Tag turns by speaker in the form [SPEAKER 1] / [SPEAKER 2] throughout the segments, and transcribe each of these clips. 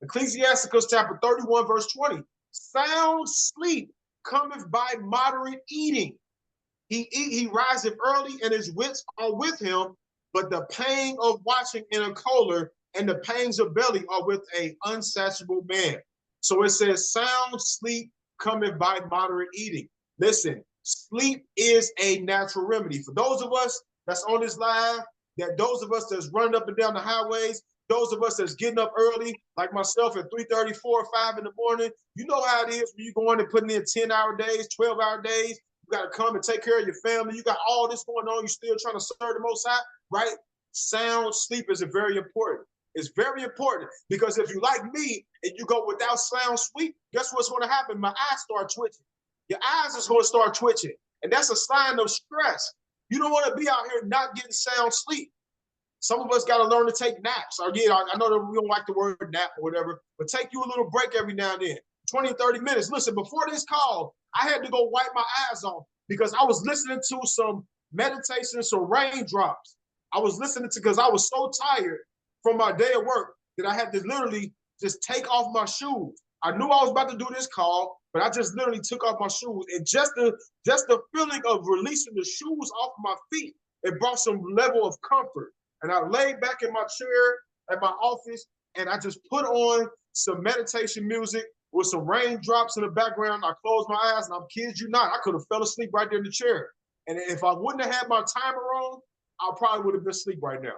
[SPEAKER 1] Ecclesiasticus chapter 31, verse 20. Sound sleep cometh by moderate eating. He riseth early, and his wits are with him, but the pain of watching in a choler and the pangs of belly are with a unsatiable man. So it says, sound sleep cometh by moderate eating. Listen, sleep is a natural remedy. For those of us that's on this live, that those of us that's running up and down the highways, those of us that's getting up early, like myself at 3:30, 4 or 5 in the morning, you know how it is when you're going and putting in 10-hour days, 12-hour days. You got to come and take care of your family. You got all this going on. You're still trying to serve the Most High, right? Sound sleep is very important. It's very important because if you like me and you go without sound sleep, guess what's going to happen? My eyes start twitching. Your eyes is going to start twitching. And that's a sign of stress. You don't want to be out here not getting sound sleep. Some of us got to learn to take naps. Or, yeah, I know that we don't like the word nap or whatever, but take you a little break every now and then, 20, 30 minutes. Listen, before this call, I had to go wipe my eyes off because I was listening to some meditation, some raindrops. I was listening to, because I was so tired from my day of work that I had to literally just take off my shoes. I knew I was about to do this call, but I just literally took off my shoes. And just the feeling of releasing the shoes off my feet, it brought some level of comfort. And I laid back in my chair at my office, and I just put on some meditation music with some raindrops in the background. I closed my eyes, and I'm kidding you not, I could have fell asleep right there in the chair. And if I wouldn't have had my timer on, I probably would have been asleep right now.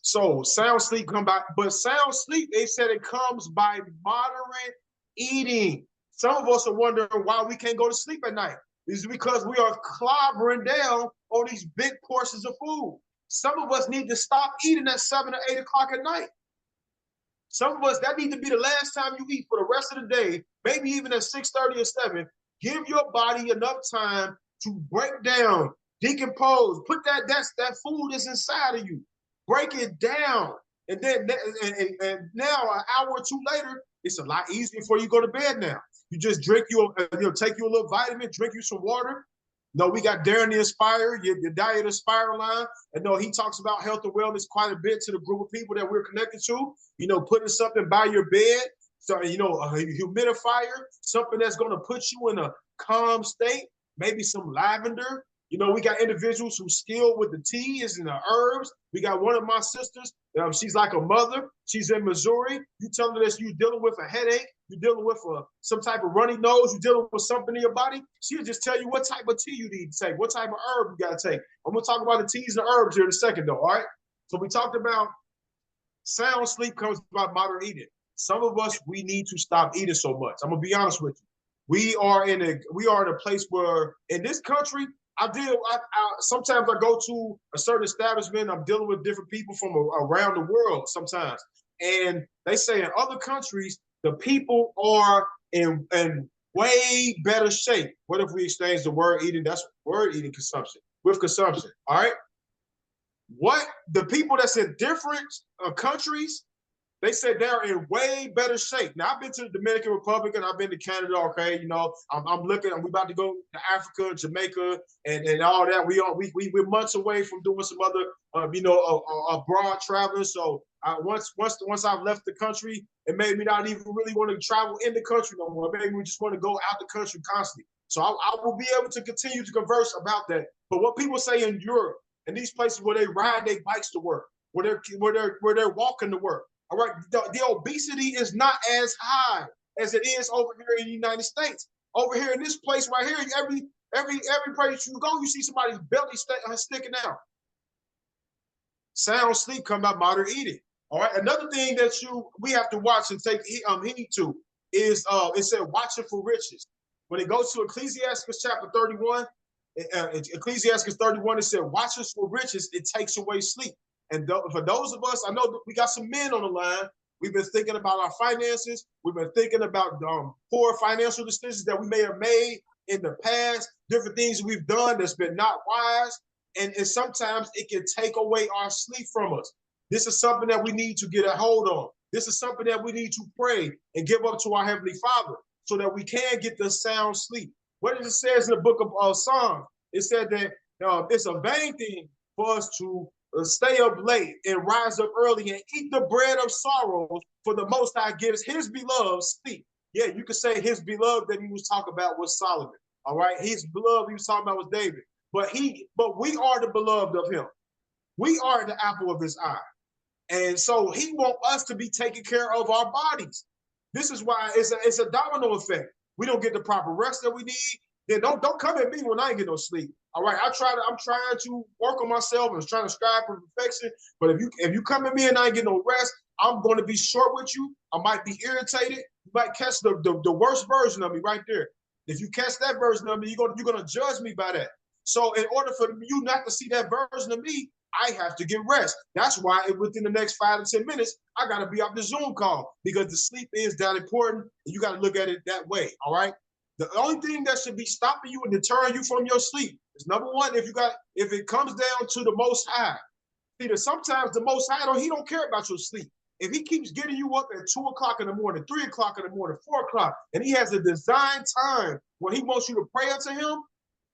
[SPEAKER 1] So sound sleep come by, but sound sleep, they said it comes by moderate eating. Some of us are wondering why we can't go to sleep at night. It's because we are clobbering down on these big portions of food. Some of us need to stop eating at 7 or 8 o'clock at night. Some of us, that need to be the last time you eat for the rest of the day, maybe even at 6:30 or 7. Give your body enough time to break down, decompose, put that food is inside of you. Break it down. And then and now an hour or two later, it's a lot easier for you to go to bed now. You just drink take you a little vitamin, drink you some water. No, we got Darren the Inspire, your Diet Inspire line. And no, he talks about health and wellness quite a bit to the group of people that we're connected to. Putting something by your bed, so a humidifier, something that's going to put you in a calm state, maybe some lavender. We got individuals who skilled with the teas and the herbs. We got one of my sisters. She's like a mother. She's in Missouri. You tell her that you're dealing with a headache, you're dealing with some type of runny nose, you're dealing with something in your body. She'll just tell you what type of tea you need to take, what type of herb you got to take. I'm going to talk about the teas and herbs here in a second, though, all right? So we talked about sound sleep comes by moderate eating. Some of us, we need to stop eating so much. I'm going to be honest with you. We are in a place where in this country, sometimes I go to a certain establishment, I'm dealing with different people from around the world sometimes. And they say in other countries, the people are in way better shape. What if we exchange the word eating? That's word eating consumption with consumption, all right? What the people that's in different countries, they said they're in way better shape. Now, I've been to the Dominican Republic and I've been to Canada, okay? I'm looking, we're about to go to Africa, Jamaica, and all that. We're months away from doing some other, abroad traveling. So once I've left the country, it made me not even really want to travel in the country no more. It made me just want to go out the country constantly. So I will be able to continue to converse about that. But what people say in Europe, and these places where they ride their bikes to work, where they're walking to work, all right, the obesity is not as high as it is over here in the United States. Over here in this place right here, every place you go, you see somebody's belly sticking out. Sound sleep come by moderate eating. All right. Another thing that we have to watch and take heed to is it said watching for riches. When it goes to Ecclesiastes chapter 31, Ecclesiastes 31, it said watching for riches, it takes away sleep. And for those of us, I know we got some men on the line. We've been thinking about our finances. We've been thinking about poor financial decisions that we may have made in the past, different things we've done that's been not wise. And sometimes it can take away our sleep from us. This is something that we need to get a hold on. This is something that we need to pray and give up to our Heavenly Father so that we can get the sound sleep. What it says in the book of Psalms, it said that it's a vain thing for us to stay up late and rise up early and eat the bread of sorrows, for the Most High gives his beloved sleep. Yeah, you could say his beloved that he was talking about was Solomon. All right, his beloved he was talking about was David. But we are the beloved of him. We are the apple of his eye. And so he wants us to be taking care of our bodies. This is why it's a domino effect. We don't get the proper rest that we need. Then don't come at me when I ain't get no sleep. All right, I'm trying to work on myself and trying to strive for perfection. But if you come at me and I ain't get no rest, I'm going to be short with you. I might be irritated. You might catch the worst version of me right there. If you catch that version of me, you're gonna judge me by that. So in order for you not to see that version of me, I have to get rest. That's why within the next 5 to 10 minutes, I got to be off the Zoom call because the sleep is that important. And you got to look at it that way. All right. The only thing that should be stopping you and deterring you from your sleep is number one, if it comes down to the Most High. See, sometimes the Most High he don't care about your sleep. If he keeps getting you up at 2 o'clock in the morning, 3 o'clock in the morning, 4 o'clock, and he has a designed time where he wants you to pray unto him,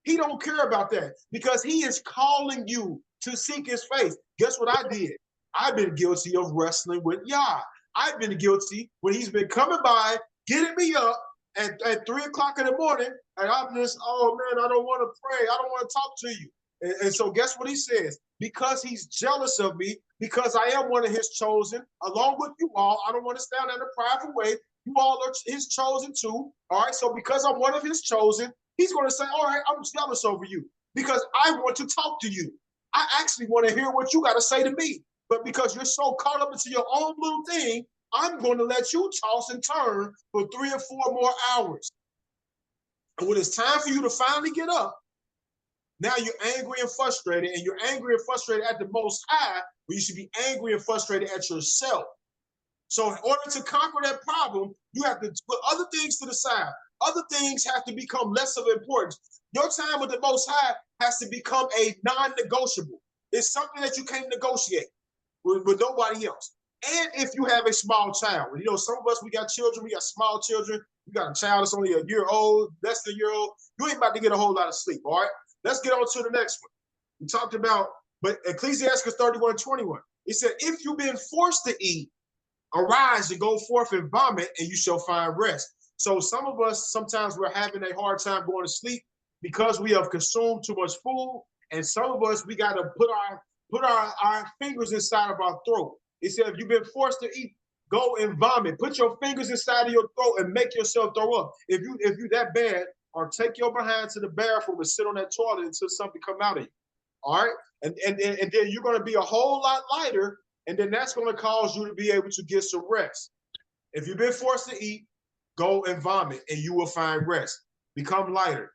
[SPEAKER 1] he don't care about that because he is calling you to seek his face. Guess what I did? I've been guilty of wrestling with Yah. I've been guilty when he's been coming by, getting me up at 3 o'clock in the morning, and I'm just, oh man, I don't want to pray. I don't want to talk to you. And so guess what he says? Because he's jealous of me, because I am one of his chosen, along with you all. I don't want to stand in a prideful way. You all are his chosen too. All right. So because I'm one of his chosen, he's going to say, all right, I'm jealous over you because I want to talk to you. I actually want to hear what you got to say to me. But because you're so caught up into your own little thing, I'm going to let you toss and turn for 3 or 4 more hours. And when it's time for you to finally get up, now you're angry and frustrated, and you're angry and frustrated at the Most High, but you should be angry and frustrated at yourself. So in order to conquer that problem, you have to put other things to the side. Other things have to become less of importance. Your time with the Most High has to become a non-negotiable. It's something that you can't negotiate with nobody else. And if you have a small child, some of us, we got children, we got small children, you got a child that's only a year old, less than a year old, you ain't about to get a whole lot of sleep, all right? Let's get on to the next one. We talked about, but Ecclesiastes 31:21. It said, if you've been forced to eat, arise and go forth and vomit, and you shall find rest. So some of us, sometimes we're having a hard time going to sleep because we have consumed too much food. And some of us, we got to put our fingers inside of our throat. It said, if you've been forced to eat, go and vomit. Put your fingers inside of your throat and make yourself throw up. If you that bad, or take your behind to the bathroom and sit on that toilet until something come out of you. All right? And then you're going to be a whole lot lighter, and then that's going to cause you to be able to get some rest. If you've been forced to eat, go and vomit, and you will find rest. Become lighter.